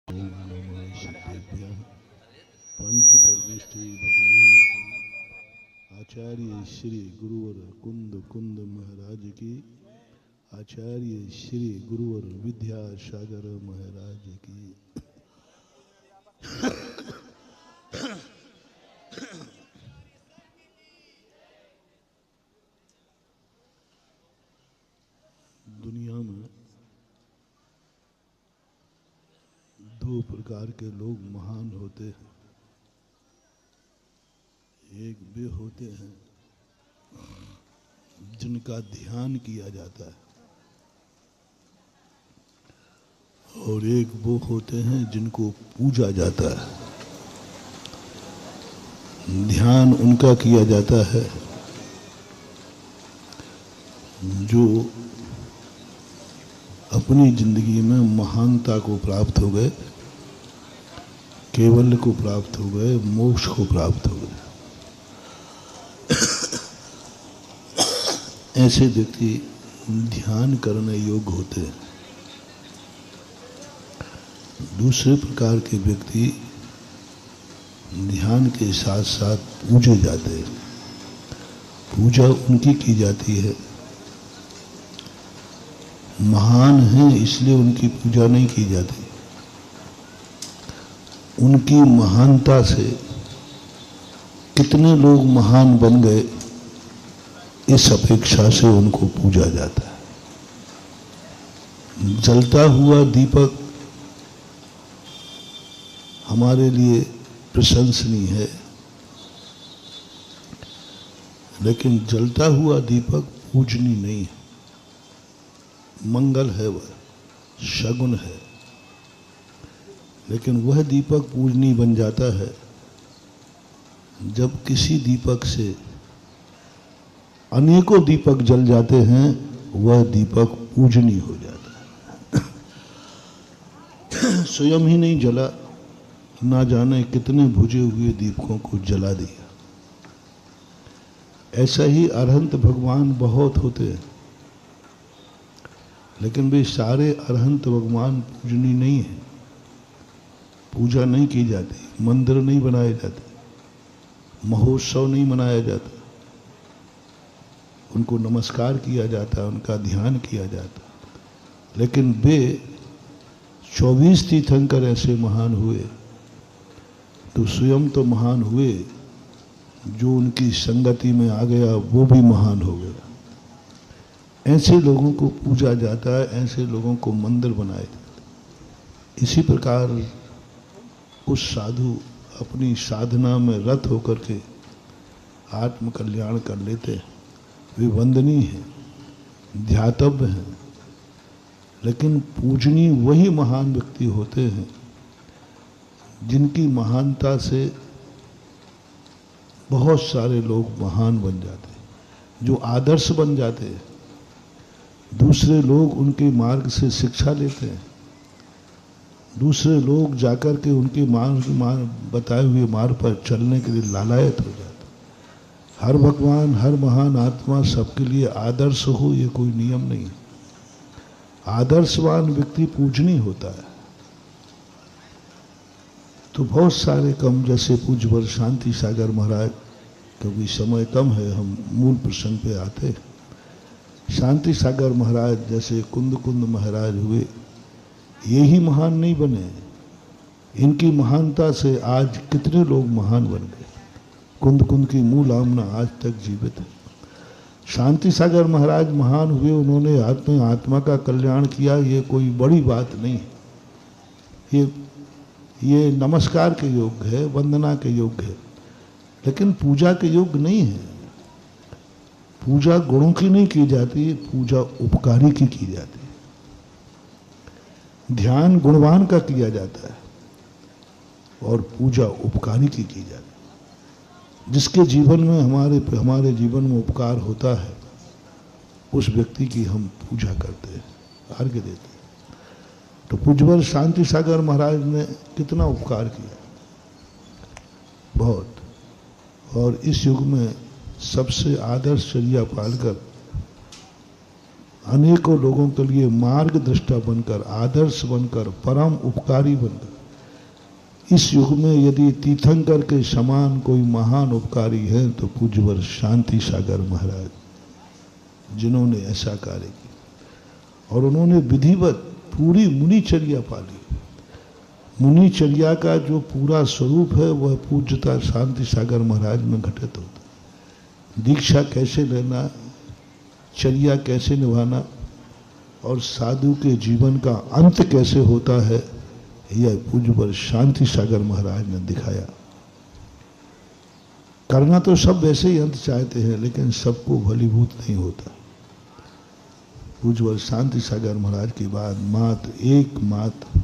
ओम नमः शिवेभ्यः। पंच परमेष्ठी भगवान आचार्य श्री गुरुवर कुंद महाराज की, आचार्य श्री गुरुवर विद्यासागर महाराज की। दुनिया में दो प्रकार के लोग महान होते हैं। एक वे होते हैं जिनका ध्यान किया जाता है, और एक वो होते हैं जिनको पूजा जाता है। ध्यान उनका किया जाता है जो अपनी जिंदगी में महानता को प्राप्त हो गए, केवल्य को प्राप्त हो गए, मोक्ष को प्राप्त हो गए। ऐसे व्यक्ति ध्यान करने योग्य होते हैं। दूसरे प्रकार के व्यक्ति ध्यान के साथ साथ पूजे जाते हैं। पूजा उनकी की जाती है, महान है इसलिए उनकी पूजा नहीं की जाती। उनकी महानता से कितने लोग महान बन गए, इस अपेक्षा से उनको पूजा जाता है। जलता हुआ दीपक हमारे लिए प्रशंसनीय है, लेकिन जलता हुआ दीपक पूजनीय नहीं है। मंगल है, वह शगुन है, लेकिन वह दीपक पूजनीय बन जाता है जब किसी दीपक से अनेकों दीपक जल जाते हैं, वह दीपक पूजनीय हो जाता है। स्वयं ही नहीं जला, ना जाने कितने बुझे हुए दीपकों को जला दिया। ऐसा ही अरहंत भगवान बहुत होते हैं, लेकिन वे सारे अरहंत भगवान पूजनीय नहीं है। पूजा नहीं की जाती, मंदिर नहीं बनाए जाते, महोत्सव नहीं मनाया जाता, उनको नमस्कार किया जाता, उनका ध्यान किया जाता। लेकिन वे 24 तीर्थंकर ऐसे महान हुए, तो स्वयं तो महान हुए, जो उनकी संगति में आ गया वो भी महान हो गया। ऐसे लोगों को पूजा जाता है, ऐसे लोगों को मंदिर बनाए जाते। इसी प्रकार उस साधु अपनी साधना में रत होकर के आत्म कल्याण कर लेते हैं, वे वंदनीय हैं, ध्यातव्य हैं। लेकिन पूजनीय वही महान व्यक्ति होते हैं जिनकी महानता से बहुत सारे लोग महान बन जाते हैं, जो आदर्श बन जाते हैं। दूसरे लोग उनके मार्ग से शिक्षा लेते हैं, दूसरे लोग जाकर के उनके बताए हुए मार्ग पर चलने के लिए लालायत हो जाते। हर भगवान, हर महान आत्मा सबके लिए आदर्श हो, ये कोई नियम नहीं है। आदर्शवान व्यक्ति पूजनीय होता है। तो बहुत सारे कम, जैसे पूज्यवर शांति सागर महाराज, क्योंकि समय कम है, हम मूल प्रसंग पे आते हैं। शांति सागर महाराज जैसे कुंद महाराज हुए, ये ही महान नहीं बने। इनकी महानता से आज कितने लोग महान बन गए। कुंद की मूल आमना आज तक जीवित है। शांति सागर महाराज महान हुए, उन्होंने आत्मा का कल्याण किया, ये कोई बड़ी बात नहीं है। ये नमस्कार के योग्य है, वंदना के योग्य है, लेकिन पूजा के योग्य नहीं है। पूजा गुणों की नहीं की जाती, पूजा उपकारी की जाती है। ध्यान गुणवान का किया जाता है और पूजा उपकारी की जाती है। जिसके जीवन में हमारे जीवन में उपकार होता है, उस व्यक्ति की हम पूजा करते हैं, अर्घ्य देते हैं। तो पूज्यवर शांति सागर महाराज ने कितना उपकार किया, बहुत। और इस युग में सबसे आदर्शचर्या पालकर अनेकों लोगों के लिए मार्गदृष्टा बनकर, आदर्श बनकर, परम उपकारी बनकर इस युग में यदि तीर्थंकर के समान कोई महान उपकारी है तो पूज्यवर शांति सागर महाराज, जिन्होंने ऐसा कार्य किया और उन्होंने विधिवत पूरी मुनिचर्या पाली। मुनिचर्या का जो पूरा स्वरूप है वह पूज्यता शांति सागर महाराज में घटित होता है। दीक्षा कैसे लेना, चर्या कैसे निभाना और साधु के जीवन का अंत कैसे होता है, यह पूज्यवर शांति सागर महाराज ने दिखाया। करना तो सब वैसे ही अंत चाहते हैं, लेकिन सबको फलीभूत नहीं होता। पूज्यवर शांति सागर महाराज के बाद मात्र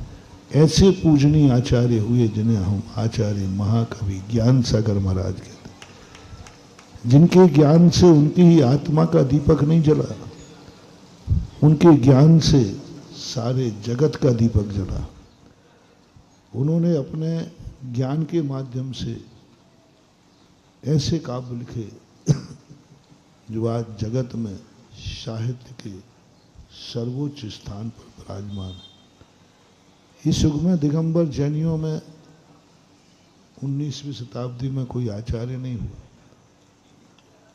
ऐसे पूजनीय आचार्य हुए जिन्हें हम आचार्य महाकवि ज्ञान सागर महाराज कहते हैं, जिनके ज्ञान से उनकी ही आत्मा का दीपक नहीं जला, उनके ज्ञान से सारे जगत का दीपक जला। उन्होंने अपने ज्ञान के माध्यम से ऐसे काव्य लिखे जो आज जगत में साहित्य के सर्वोच्च स्थान पर विराजमान है। इस युग में दिगंबर जैनियों में 19वीं शताब्दी में कोई आचार्य नहीं हुआ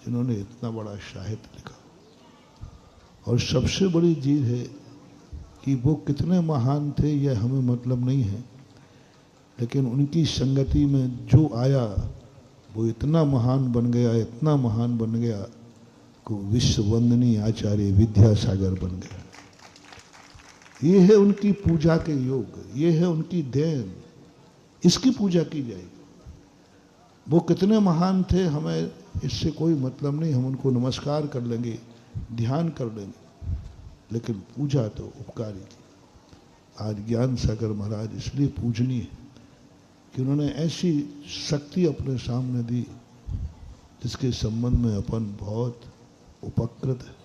जिन्होंने इतना बड़ा साहित्य लिखा। और सबसे बड़ी चीज है कि वो कितने महान थे यह हमें मतलब नहीं है, लेकिन उनकी संगति में जो आया वो इतना महान बन गया कि विश्व वंदनीय आचार्य विद्यासागर बन गया। ये है उनकी पूजा के योग, ये है उनकी देन, इसकी पूजा की जाएगी। वो कितने महान थे हमें इससे कोई मतलब नहीं, हम उनको नमस्कार कर लेंगे, ध्यान कर लेंगे, लेकिन पूजा तो उपकारी की। आज ज्ञान सागर महाराज इसलिए पूजनीय है कि उन्होंने ऐसी शक्ति अपने सामने दी जिसके संबंध में अपन बहुत उपकृत है।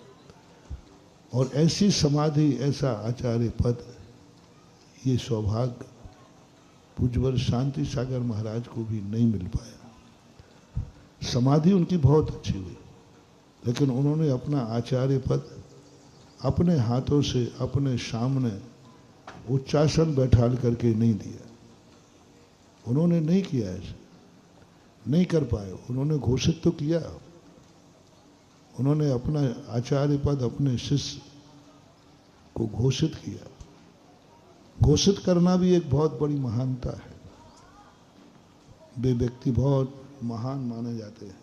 और ऐसी समाधि, ऐसा आचार्य पद, ये सौभाग्य पूज्यवर शांति सागर महाराज को भी नहीं मिल पाया। समाधि उनकी बहुत अच्छी हुई, लेकिन उन्होंने अपना आचार्य पद अपने हाथों से अपने सामने उच्चासन बैठाल करके नहीं दिया। उन्होंने नहीं किया, ऐसे नहीं कर पाए। उन्होंने घोषित तो किया, उन्होंने अपना आचार्य पद अपने शिष्य को घोषित किया। घोषित करना भी एक बहुत बड़ी महानता है। वे व्यक्ति बहुत महान माने जाते हैं।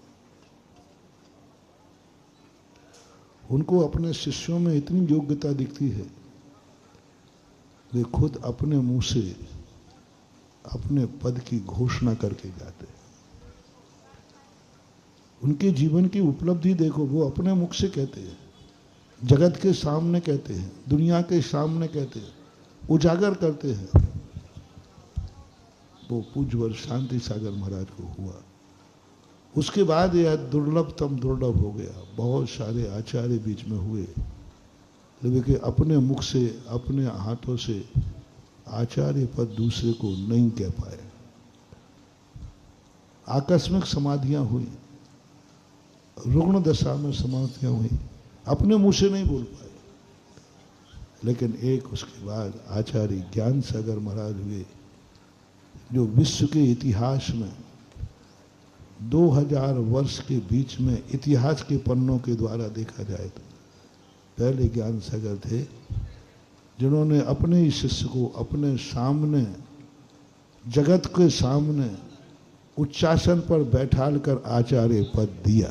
उनको अपने शिष्यों में इतनी योग्यता दिखती है, वे खुद अपने मुंह से अपने पद की घोषणा करके जाते हैं। उनके जीवन की उपलब्धि देखो, वो अपने मुख से कहते हैं, जगत के सामने कहते हैं, दुनिया के सामने कहते हैं, उजागर करते हैं। वो पूज्यवर शांति सागर महाराज को हुआ। उसके बाद यह दुर्लभतम दुर्लभ हो गया। बहुत सारे आचार्य बीच में हुए, लेकिन अपने मुख से अपने हाथों से आचार्य पद दूसरे को नहीं कह पाए। आकस्मिक समाधियां हुई, रुग्ण दशा में समाधियां हुई, अपने मुंह से नहीं बोल पाए। लेकिन एक उसके बाद आचार्य ज्ञान सागर महाराज हुए, जो विश्व के इतिहास में 2000 वर्ष के बीच में इतिहास के पन्नों के द्वारा देखा जाए तो पहले ज्ञान सागर थे, जिन्होंने अपने ही शिष्य को अपने सामने, जगत के सामने उच्चासन पर बैठाल कर आचार्य पद दिया।